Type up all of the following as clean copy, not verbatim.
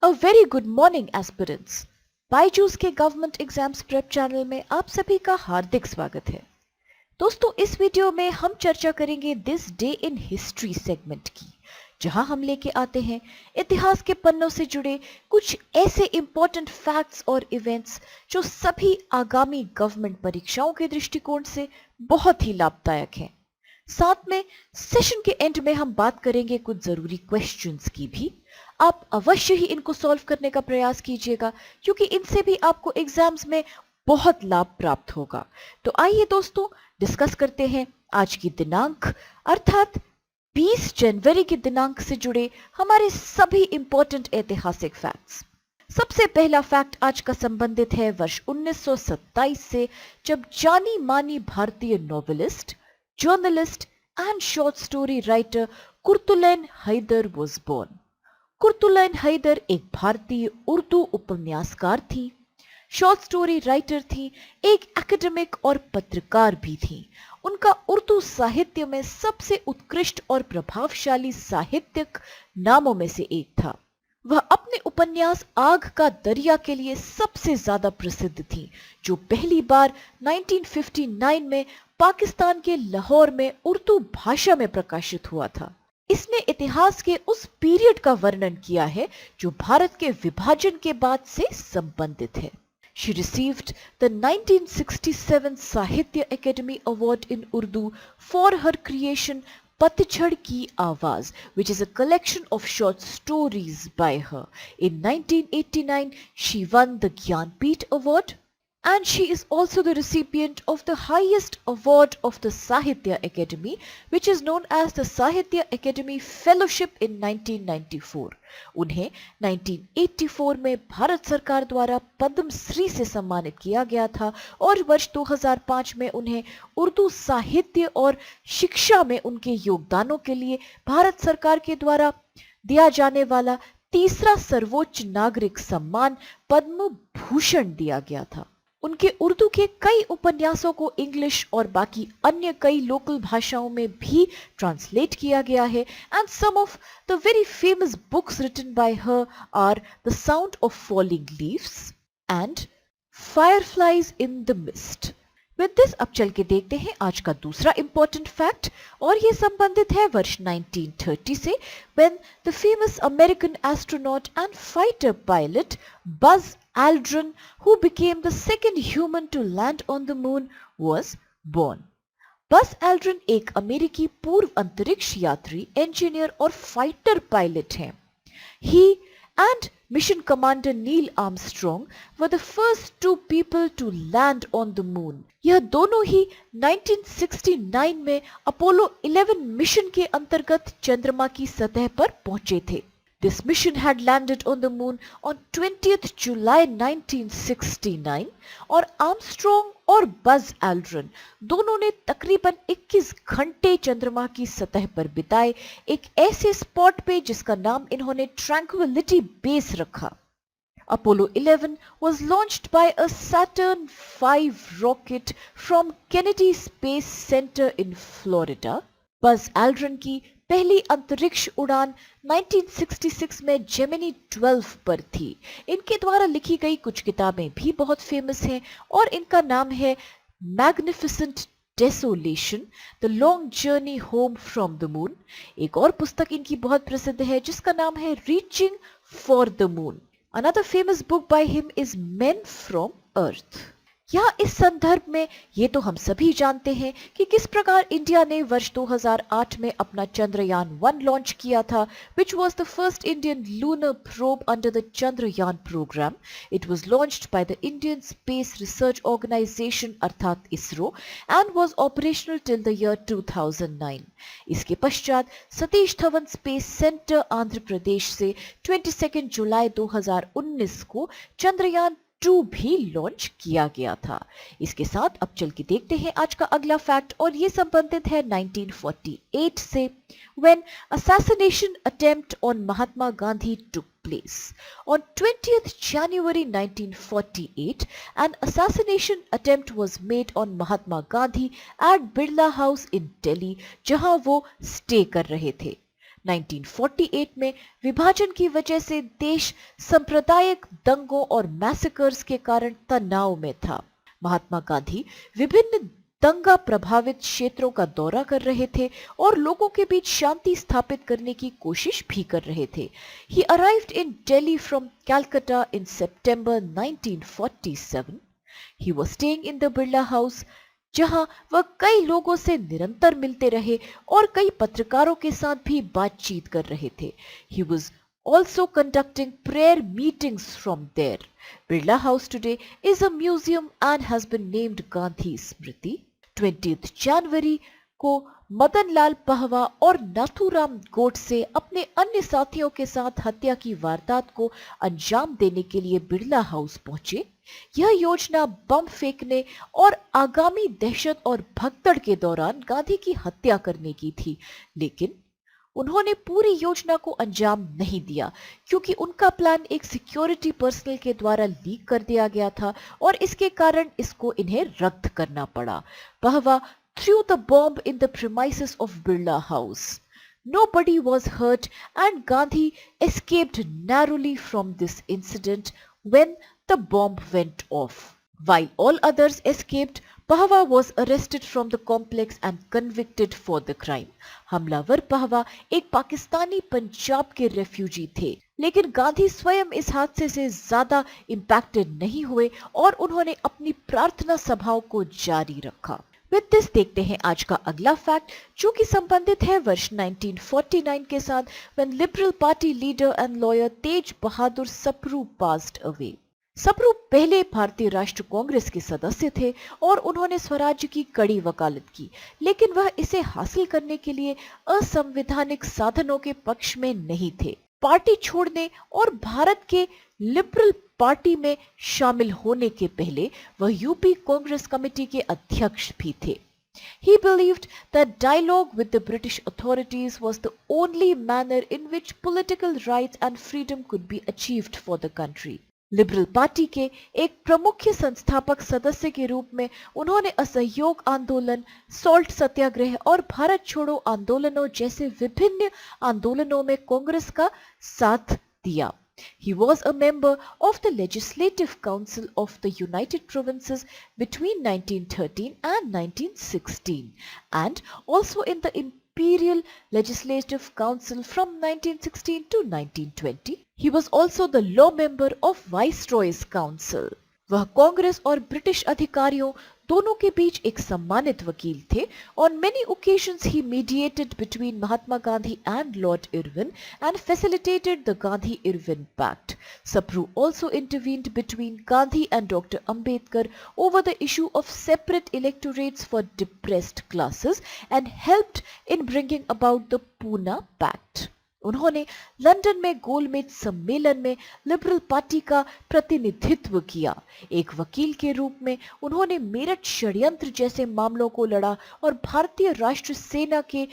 A very good morning aspirants. Byju's के government exams prep channel में आप सभी का हार्दिक स्वागत है। दोस्तों, इस वीडियो में हम चर्चा करेंगे this day in history segment की, जहां हम लेके आते हैं इतिहास के पन्नों से जुड़े कुछ ऐसे इंपॉर्टेंट फैक्ट्स और इवेंट्स जो सभी आगामी गवर्नमेंट परीक्षाओं के दृष्टिकोण से बहुत ही लाभदायक हैं। साथ में सेशन के एंड में हम बात करेंगे कुछ जरूरी क्वेश्चंस की भी। आप अवश्य ही इनको सॉल्व करने का प्रयास कीजिएगा, क्योंकि इनसे भी आपको एग्जाम्स में बहुत लाभ प्राप्त होगा। तो आइए दोस्तों, डिस्कस करते हैं आज की दिनांक अर्थात 20 जनवरी की दिनांक से जुड़े हमारे सभी इंपॉर्टेंट ऐतिहासिक फैक्ट्स। सबसे पहला फैक्ट आज का संबंधित है वर्ष 1927 से, जब जानी मानी भारतीय novelist, journalist and short story writer Qurratulain Hyder was born. Qurratulain Hyder एक भारतीय उर्दू उपन्यासकार थी, शॉर्ट स्टोरी राइटर थी, एक एकेडमिक और पत्रकार भी थी। उनका उर्दू साहित्य में सबसे उत्कृष्ट और प्रभावशाली साहित्यिक नामों में से एक था। वह अपने उपन्यास आग का दरिया के लिए सबसे ज्यादा प्रसिद्ध थी, जो पहली बार 1959 में पाकिस्तान के लाहौर में उर्दू भाषा में प्रकाशित हुआ था। इसने इतिहास के उस पीरियड का वर्णन किया है जो भारत के विभाजन के बाद से संबंधित है। She received the 1967 Sahitya Academy Award in Urdu for her creation पतझड़ की आवाज, which is a collection of short stories by her. In 1989, she won the Gyanpith Award, and she is also the recipient of the highest award of the Sahitya Academy, which is known as the Sahitya Academy Fellowship in 1994. उन्हें 1984 में भारत सरकार द्वारा पद्म श्री से सम्मानित किया गया था और वर्ष 2005 में उन्हें उर्दू साहित्य और शिक्षा में उनके योगदानों के लिए भारत सरकार के द्वारा दिया जाने वाला तीसरा सर्वोच्च नागरिक सम्मान पद्म भूषण दिया गया था। उनके उर्दू के कई उपन्यासों को इंग्लिश और बाकी अन्य कई लोकल भाषाओं में भी ट्रांसलेट किया गया है, and some of the very famous books written by her are the sound of falling leaves and fireflies in the mist. With this अब चल के देखते हैं आज का दूसरा इंपॉर्टेंट फैक्ट, और ये संबंधित है वर्ष 1930 से, when the famous American astronaut and fighter pilot Buzz Aldrin, who became the second human to land on the moon, was born. Buzz Aldrin एक अमेरिकी पूर्व अंतरिक्ष यात्री, इंजीनियर और फाइटर पायलट हैं। He and mission commander Neil Armstrong were the first two people to land on the moon. यह दोनों ही 1969 में अपोलो 11 मिशन के अंतर्गत चंद्रमा की सतह पर पहुंचे थे। This mission had landed on the moon on 20th July 1969 और आर्मस्ट्रॉन्ग और बज एल्ड्रिन दोनों ने तकरीबन 21 घंटे चंद्रमा की सतह पर बिताए, एक ऐसे स्पॉट पे जिसका नाम इन्होंने ट्रैंक्विलिटी बेस रखा। Apollo 11 was launched by a Saturn V rocket from Kennedy Space Center in Florida. Buzz Aldrin की पहली अंतरिक्ष उड़ान 1966 में जेमिनी 12 पर थी। इनके द्वारा लिखी गई कुछ किताबें भी बहुत फेमस हैं और इनका नाम है magnificent desolation, the long journey home from the moon. एक और पुस्तक इनकी बहुत प्रसिद्ध है जिसका नाम है reaching for the moon. Another famous book by him is Men from Earth. यहाँ इस संदर्भ में ये तो हम सभी जानते हैं कि किस प्रकार इंडिया ने वर्ष 2008 में अपना चंद्रयान 1 लॉन्च किया था, which was the first Indian lunar probe under the Chandrayaan program. It was launched by the Indian Space Research Organization अर्थात ISRO and was operational till the year 2009. इसके पश्चात सतीश धवन स्पेस सेंटर आंध्र प्रदेश से 22 जुलाई 2019 को चंद्रयान 2 भी लॉन्च किया गया था। इसके साथ अब चल के देखते हैं आज का अगला फैक्ट, और ये संबंधित है 1948 से, when assassination attempt on Mahatma Gandhi took place. On 20th January 1948, an assassination attempt was made on Mahatma Gandhi at Birla House in Delhi, जहां वो स्टे कर रहे थे। 1948 में विभाजन की वजह से देश सांप्रदायिक दंगों और मैसेकर्स के कारण तनाव में था। महात्मा गांधी विभिन्न दंगा प्रभावित क्षेत्रों का दौरा कर रहे थे और लोगों के बीच शांति स्थापित करने की कोशिश भी कर रहे थे। He arrived in Delhi from Calcutta in September 1947. He was staying in the Birla House, जहां वह कई लोगों से निरंतर मिलते रहे और कई पत्रकारों के साथ भी बातचीत कर रहे थे। He was also conducting prayer meetings from there. Birla House today is a museum and has been named Gandhi Smriti. 20th जनवरी को मदन लाल पहवा और नाथूराम गोडसे अपने अन्य साथियों के साथ हत्या की वारदात को अंजाम देने के लिए बिरला हाउस पहुंचे। यह योजना बम फेंकने और आगामी दहशत और भगदड़ के दौरान गांधी की हत्या करने की थी, लेकिन उन्होंने पूरी योजना को अंजाम नहीं दिया क्योंकि उनका प्लान एक सिक्योरिटी पर्सनल के द्वारा लीक कर दिया गया था और इसके कारण इसको इन्हें रद्द करना पड़ा। Pahwa threw the bomb in the premises of Birla House. Nobody was hurt and Gandhi escaped narrowly from this incident when the bomb went off. While all others escaped, Pahwa was arrested from the complex and convicted for the crime. हमलावर पहवा एक पाकिस्तानी पंजाब के refugee थे, लेकिन गांधी स्वयं इस हादसे से ज्यादा इम्पैक्टेड नहीं हुए और उन्होंने अपनी प्रार्थना सभाओं को जारी रखा। विद दिस देखते हैं आज का अगला फैक्ट, जो कि संबंधित है वर्ष 1949 के साथ, when liberal party leader and lawyer Tej Bahadur Sapru passed away. Sapru पहले भारतीय राष्ट्र कांग्रेस के सदस्य थे और उन्होंने स्वराज्य की कड़ी वकालत की, लेकिन वह इसे हासिल करने के लिए असंवैधानिक साधनों के पक्ष में नहीं थे। पार्टी छोड़ने और भारत के लिबरल पार्टी में शामिल होने के पहले वह यूपी कांग्रेस कमेटी के अध्यक्ष भी थे। He believed that dialogue with the British authorities was the only manner in which political rights and freedom could be achieved for the country. Liberal party के एक प्रमुख संस्थापक सदस्य के रूप में उन्होंने असहयोग आंदोलन, सॉल्ट सत्याग्रह और भारत छोड़ो आंदोलनों जैसे विभिन्न आंदोलनों में कांग्रेस का साथ दिया। He was a member of the Legislative Council of the United Provinces between 1913 and 1916 and also in the Imperial Legislative Council from 1916 to 1920. He was also the law member of Viceroy's Council. वह कांग्रेस और British अधिकारियों दोनों के बीच एक सम्मानित वकील थे। On many occasions he mediated between Mahatma Gandhi and Lord Irwin and facilitated the Gandhi-Irwin Pact. Sapru also intervened between Gandhi and Dr. Ambedkar over the issue of separate electorates for depressed classes and helped in bringing about the Pune Pact. उन्होंने London में गोलमेज सम्मेलन में liberal party का प्रतिनिधित्व किया। एक वकील के रूप में उन्होंने मेरठ षड्यंत्र जैसे मामलों को लड़ा और भारतीय राष्ट्र सेना के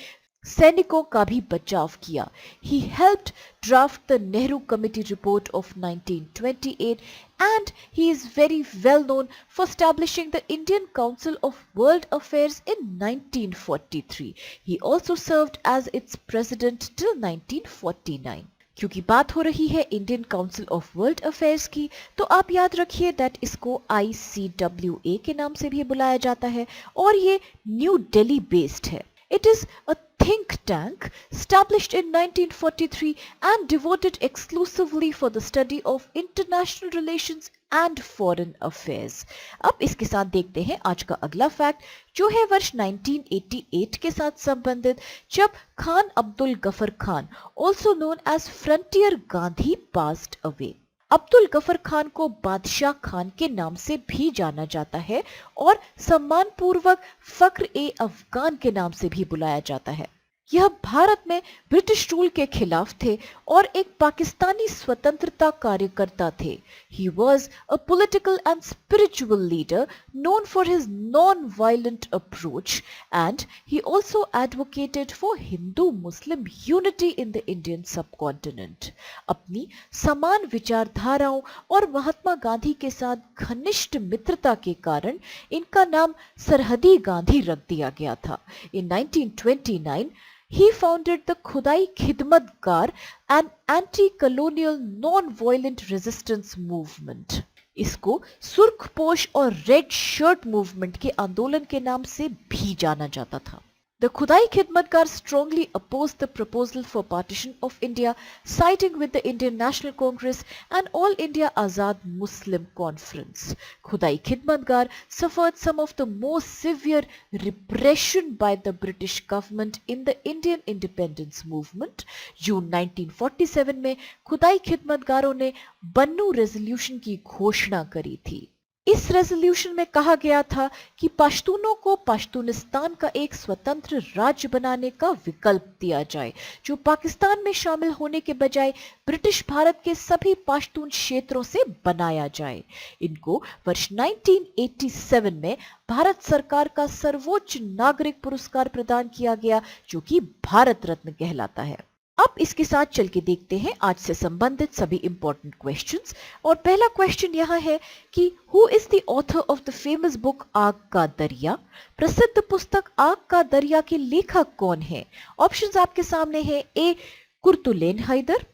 सैनिकों का भी बचाव किया। He helped draft the Nehru Committee report of 1928 and he is very well known for establishing the Indian Council of World Affairs in 1943. He also served as its president till 1949. क्योंकि बात हो रही है Indian council of world affairs की, तो आप याद रखिए दैट इसको ICWA के नाम से भी बुलाया जाता है और ये न्यू दिल्ली बेस्ड है। It is a think tank established in 1943 and devoted exclusively for the study of international relations and foreign affairs. अब इसके साथ देखते हैं आज का अगला फैक्ट, जो है वर्ष 1988 के साथ संबंधित, जब Khan Abdul Gruffudd Khan also known as Frontier Gandhi passed away. Abdul Gruffudd Khan को बादशाह खान के नाम से भी जाना जाता है और सम्मानपूर्वक फख्र-ए-अफगान के नाम से भी बुलाया जाता है। यह भारत में ब्रिटिश रूल के खिलाफ थे और एक पाकिस्तानी स्वतंत्रता कार्यकर्ता थे। He was a political and spiritual leader known for his non-violent approach and he also advocated for Hindu-Muslim unity in the Indian subcontinent. अपनी समान विचारधाराओं और महात्मा गांधी के साथ घनिष्ठ मित्रता के कारण इनका नाम सरहदी गांधी रख दिया गया था। In 1929 He founded the Khudai Khidmat Gar, an anti-colonial non-violent resistance movement. इसको सुर्खपोश और रेड शर्ट मूवमेंट के आंदोलन के नाम से भी जाना जाता था. The Khudai Khidmat Gar strongly opposed the proposal for partition of India, siding with the Indian National Congress and All India Azad Muslim Conference. Khudai Khidmat Gar suffered some of the most severe repression by the British government in the Indian independence movement. जून 1947 में खुदाई खिदमतगारों ने बन्नू resolution की घोषणा करी थी. इस resolution में कहा गया था कि पश्तूनों को पश्तूनिस्तान का एक स्वतंत्र राज्य बनाने का विकल्प दिया जाए, जो पाकिस्तान में शामिल होने के बजाय ब्रिटिश भारत के सभी पश्तून क्षेत्रों से बनाया जाए. इनको वर्ष 1987 में भारत सरकार का सर्वोच्च नागरिक पुरस्कार प्रदान किया गया, जो कि भारत रत्न कहलाता है. अब इसके साथ चल के देखते हैं आज से संबंधित सभी इंपॉर्टेंट क्वेश्चंस. और पहला क्वेश्चन यह है कि who is the author of the famous book आग का दरिया? प्रसिद्ध पुस्तक आग का दरिया के लेखक कौन है? ऑप्शंस आपके सामने हैं. ए कुर्तुलैन हैदर,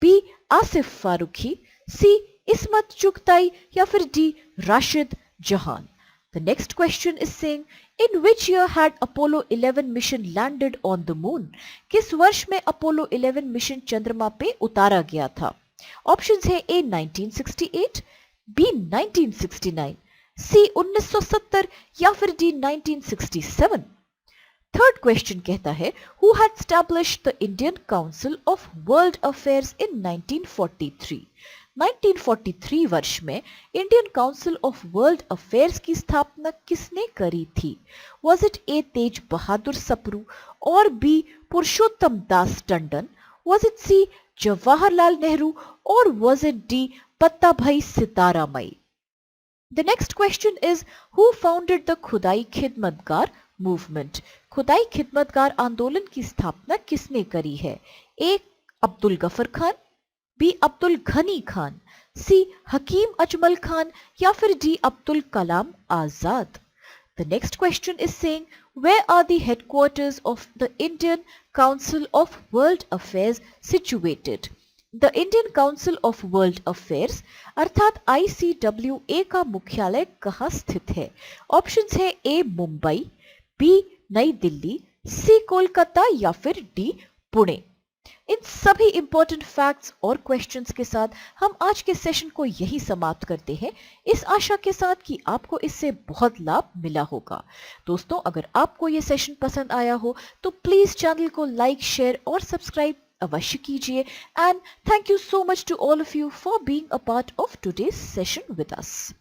बी आसिफ फारूकी, सी इस्मत चुगताई या फिर डी राशिद जहान. The next question is saying, in which year had Apollo 11 mission landed on the moon? किस वर्ष में अपोलो 11 मिशन चंद्रमा पे उतारा गया था? ऑप्शंस है ए 1968, बी 1969, सी 1970 या फिर डी 1967. थर्ड क्वेश्चन कहता है, who had established the Indian Council of World Affairs in 1943? 1943 वर्ष में Indian council of world affairs की स्थापना किसने करी थी? Was it A Tej Bahadur Sapru और B Purushottam Das Tandon? Was it C Jawaharlal Nehru और was it D Pattabhi Sitaramayya? The next question is, who founded the खुदाई खिदमतगार मूवमेंट? खुदाई खिदमतगार आंदोलन की स्थापना किसने करी है? ए अब्दुल गफर खान, बी अब्दुल घनी खान, सी हकीम अजमल खान या फिर D Abdul Kalam Azad. The next question is saying, where are the headquarters of the Indian Council of World Affairs situated? The Indian Council of World Affairs अर्थात ICWA का मुख्यालय कहाँ स्थित है? ऑप्शंस है ए मुंबई, बी नई दिल्ली, सी कोलकाता या फिर डी पुणे. इन सभी इंपॉर्टेंट फैक्ट्स और क्वेश्चंस के साथ हम आज के सेशन को यही समाप्त करते हैं, इस आशा के साथ कि आपको इससे बहुत लाभ मिला होगा. दोस्तों, अगर आपको ये सेशन पसंद आया हो तो प्लीज चैनल को लाइक, शेयर और सब्सक्राइब अवश्य कीजिए. And thank you so much to all of you for being a part of today's session with us.